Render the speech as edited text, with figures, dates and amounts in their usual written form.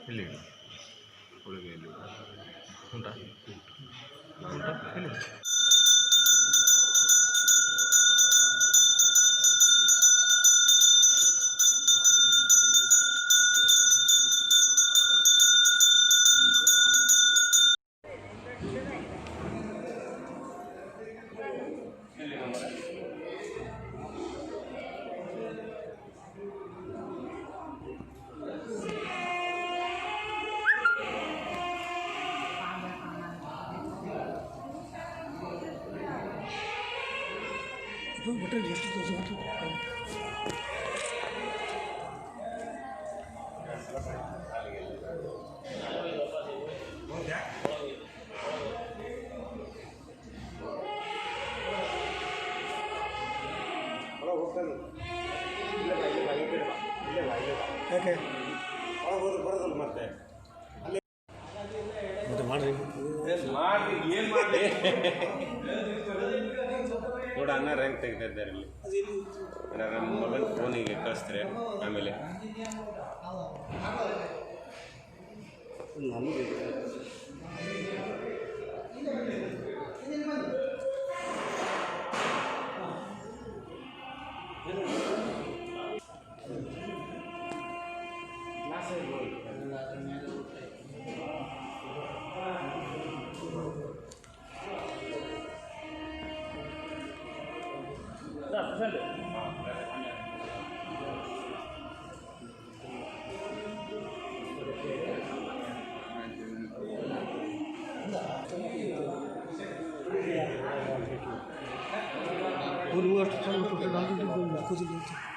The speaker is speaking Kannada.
ಇಲ್ಲಿ ಒಳಗೆ ಎಲ್ಲಿ ಉಂಟಾ ಉಂಟಾ ಎಲ್ಲಿ बटर जस्ट ಯಾಕೆ ಬರೋದಲ್ಲ ಮತ್ತೆ ಮತ್ತೆ ಮಾಡ್ರಿ ಏನು ಮಾಡಿ ನೋಡ ಅನ್ನ ರ್ಯಾಂಕ್ ತೆಗಿತಾ ಇದ್ದಾರೆ ಇಲ್ಲಿ ನನ್ನ ಮೊಬೈಲ್ ಫೋನಿಗೆ ಕಳಿಸ್ತಾರೆ ಆಮೇಲೆ और वो 8 साल